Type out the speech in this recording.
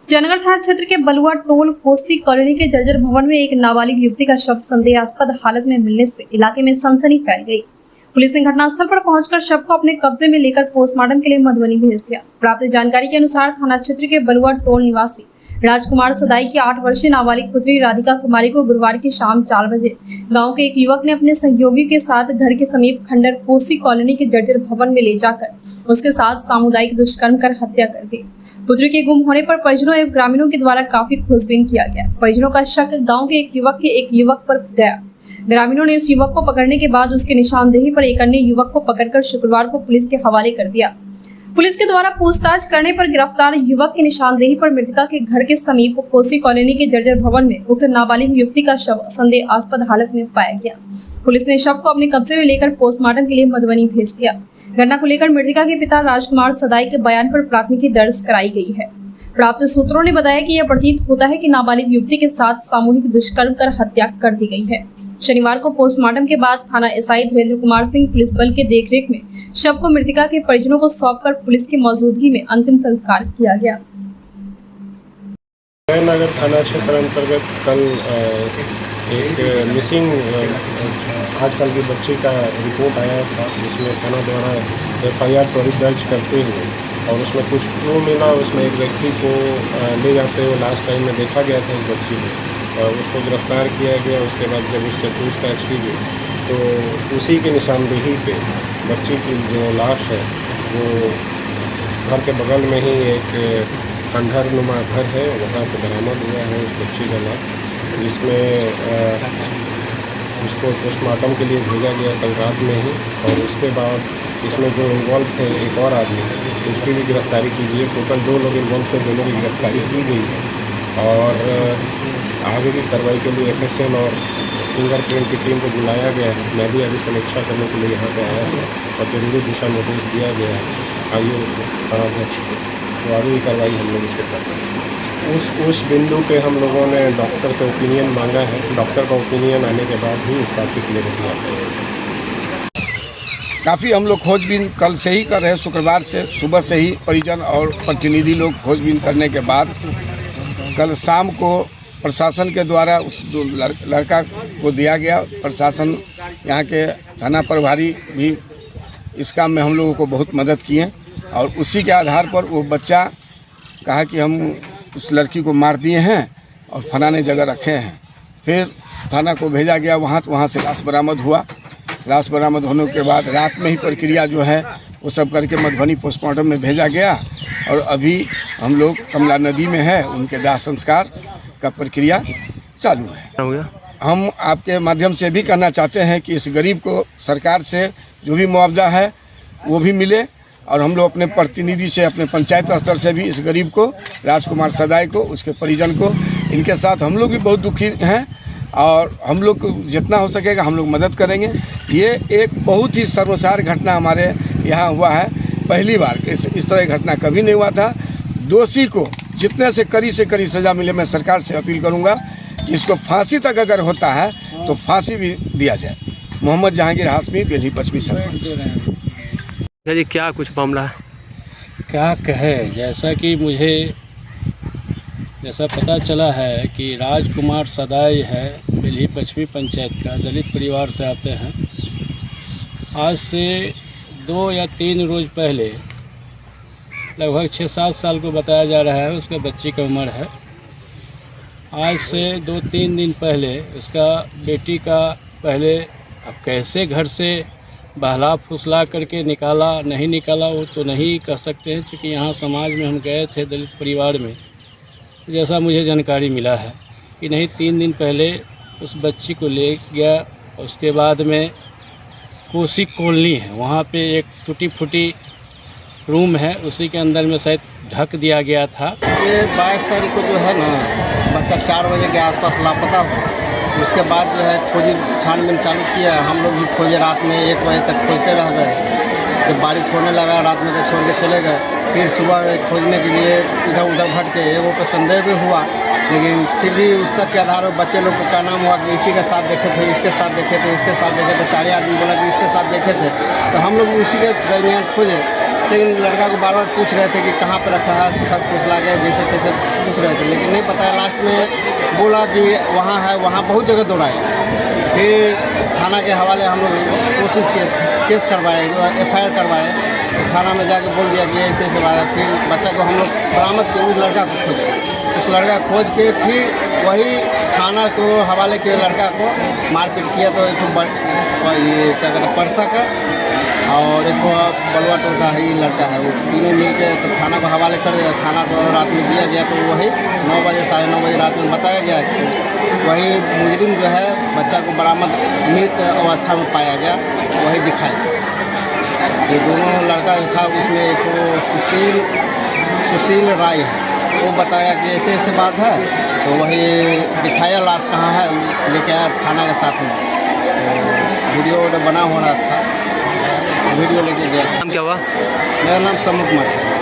जनगढ़ थाना क्षेत्र के बलुआ टोल कोसी कॉलोनी के जर्जर भवन में एक नाबालिग युवती का शव संदेहास्पद हालत में मिलने से इलाके में सनसनी फैल गई। पुलिस ने घटनास्थल पर पहुंचकर शव को अपने कब्जे में लेकर पोस्टमार्टम के लिए मधुबनी भेज दिया। प्राप्त जानकारी के अनुसार थाना क्षेत्र के बलुआ टोल निवासी राजकुमार सदाई की 8 वर्षीय नाबालिग पुत्री राधिका कुमारी को गुरुवार की शाम 4 बजे गांव के एक युवक ने अपने सहयोगी के साथ घर के समीप खंडर कोसी कॉलोनी के जर्जर भवन में ले जाकर उसके साथ सामुदायिक दुष्कर्म कर हत्या कर दी। पुत्री के गुम होने पर परिजनों एवं ग्रामीणों के द्वारा काफी खोजबीन किया गया। परिजनों का शक गांव के एक युवक पर गया। ग्रामीणों ने उस युवक को पकड़ने के बाद उसके निशानदेही पर एक अन्य युवक को पकड़कर शुक्रवार को पुलिस के हवाले कर दिया। पुलिस के द्वारा पूछताछ करने पर गिरफ्तार युवक की निशानदेही पर मृतका के घर के समीप कोसी कॉलोनी के जर्जर भवन में उक्त नाबालिग युवती का शव संदेहास्पद हालत में पाया गया। पुलिस ने शव को अपने कब्जे में लेकर पोस्टमार्टम के लिए मधुबनी भेज दिया। घटना को लेकर मृतका के पिता राजकुमार सदाई के बयान पर प्राथमिकी दर्ज कराई गई है। प्राप्त सूत्रों ने बताया कि यह प्रतीत होता है कि नाबालिग युवती के साथ सामूहिक दुष्कर्म कर हत्या कर दी गई है। शनिवार को पोस्टमार्टम के बाद थाना एसआई धीरेन्द्र कुमार सिंह पुलिस बल के देखरेख में शव को मृतका के परिजनों को सौंपकर पुलिस की मौजूदगी में अंतिम संस्कार किया गया। नगर थाना क्षेत्र अंतर्गत कल एक मिसिंग 8 साल की बच्ची का रिपोर्ट आया था, जिसमें थाना द्वारा FIR त्वरित दर्ज करते हुए और उसमें कुछ क्लू मिला। उसमें एक व्यक्ति को ले जाते हुए लास्ट टाइम में देखा गया था, एक बच्ची को उसको गिरफ्तार किया गया। उसके बाद जब उससे पूछताछ की गई तो उसी के निशानदेही पे बच्ची की जो लाश है वो घर के बगल में ही एक खंडहर नुमा घर है, वहाँ से बरामद हुआ है उस बच्ची का लाश, जिसमें उसको पोस्टमार्टम के लिए भेजा गया कल रात में ही। और उसके बाद इसमें जो इन्वॉल्व थे एक और आदमी, उसकी भी गिरफ्तारी की गई है। टोटल 2 लोग इन्वॉल्व थे, दोनों की गिरफ्तारी की गई है और आगे की कार्रवाई के लिए FSM और फिंगरप्रिंट की टीम को बुलाया गया है। मैं भी अभी समीक्षा करने के लिए यहाँ पे आया हूँ और जरूरी दिशा निर्देश दिया गया है आयु थानाध्यक्ष को, तो आगे की कार्रवाई हम लोग इस पर करते हैं। उस बिंदु पे हम लोगों ने डॉक्टर से ओपिनियन मांगा है। डॉक्टर का ओपिनियन आने के बाद ही इस बात की क्लियरिटी आती है। काफ़ी हम लोग खोजबीन कल से ही कर रहे हैं, शुक्रवार से सुबह से ही परिजन और प्रतिनिधि लोग खोजबीन करने के बाद कल शाम को प्रशासन के द्वारा उस लड़का को दिया गया। प्रशासन यहाँ के थाना प्रभारी भी इस काम में हम लोगों को बहुत मदद किए और उसी के आधार पर वो बच्चा कहा कि हम उस लड़की को मार दिए हैं और फलाने जगह रखे हैं। फिर थाना को भेजा गया, वहाँ से लाश बरामद हुआ। लाश बरामद होने के बाद रात में ही प्रक्रिया जो है वो सब करके मधुबनी पोस्टमार्टम में भेजा गया और अभी हम लोग कमला नदी में है, उनके दाह संस्कार का प्रक्रिया चालू है। हम आपके माध्यम से भी कहना चाहते हैं कि इस गरीब को सरकार से जो भी मुआवजा है वो भी मिले और हम लोग अपने प्रतिनिधि से, अपने पंचायत स्तर से भी इस गरीब को, राजकुमार सदाई को, उसके परिजन को, इनके साथ हम लोग भी बहुत दुखी हैं और हम लोग जितना हो सकेगा हम लोग मदद करेंगे। ये एक बहुत ही शर्मसार घटना हमारे यहाँ हुआ है, पहली बार इस तरह घटना कभी नहीं हुआ था। दोषी को जितने से कड़ी सज़ा मिले, मैं सरकार से अपील करूँगा कि इसको फांसी तक अगर होता है तो फांसी भी दिया जाए। मोहम्मद जहांगीर हाशमी, बेल्ही पश्चिमी सरपंच। जी क्या कुछ मामला है? क्या कहे, जैसा पता चला है कि राजकुमार सदाई है, बेल्ही पश्चिमी पंचायत का, दलित परिवार से आते हैं। आज से 2 या 3 रोज़ पहले लगभग 6-7 साल को बताया जा रहा है उसके बच्ची की उम्र है। आज से 2-3 दिन पहले उसका बेटी का पहले अब कैसे घर से बहला फुसला करके निकाला, नहीं निकाला वो तो नहीं कह सकते हैं, क्योंकि यहाँ समाज में हम गए थे दलित परिवार में। जैसा मुझे जानकारी मिला है कि नहीं 3 दिन पहले उस बच्ची को ले गया। उसके बाद में कोसी कॉलोनी है, वहाँ पे एक टूटी फूटी रूम है, उसी के अंदर में शायद ढक दिया गया था। ये 22 तारीख को जो है ना बच्चा 4 बजे के आसपास लापता हुआ। उसके बाद जो है खोजी छानबीन चालू किया। हम लोग भी खोजे, रात में 1 बजे तक खोजते रह गए। जब बारिश होने लगा रात में तो छोड़ के चले गए। फिर सुबह खोजने के लिए इधर उधर भटके, वो पर संदेह भी हुआ, लेकिन फिर भी उस सब के आधार पर बच्चे लोग को क्या नाम हुआ कि इसी के साथ देखे थे, इसके साथ देखे थे, इसके साथ देखे थे। सारे आदमी बोला कि इसके साथ देखे थे, तो हम लोग उसी के दरमियान खोजे। लेकिन लड़का को बार बार पूछ रहे थे कि कहाँ पर रखा है, सब फुसला गया जैसे तैसे पूछ रहे थे, लेकिन नहीं पता है। लास्ट में बोला कि वहाँ है, वहाँ बहुत जगह दौड़ाए, फिर थाना के हवाले हम लोग कोशिश किए, केस करवाए, FIR करवाए, थाना में जाके बोल दिया कि ऐसे ऐसे बात है। फिर बच्चा को हम लोग बरामद किए, उस लड़का को खोजे, उस लड़का खोज के फिर वही थाना को हवाले के लड़का को मारपीट किया। तो एक ये क्या कहते हैं परसा का और एक बलुआ टोल का ही लड़का है, वो तीनों मिल के तो थाना को हवाले कर दिया। थाना को रात में दिया गया तो वही 9 बजे 9:30 बजे रात में बताया गया कि वही मुजरिम जो है बच्चा को बरामद मृत अवस्था में पाया गया, वही दिखाया। ये दोनों लड़का जो था उसमें एक सुशील राय है, वो बताया कि ऐसे ऐसे बात है, तो वही दिखाया लाश कहाँ है, लेके आया थाना के साथ में। तो वीडियो बना हो रहा था, वीडियो लेके गया। नाम क्या हुआ? मेरा नाम समू कुमार है।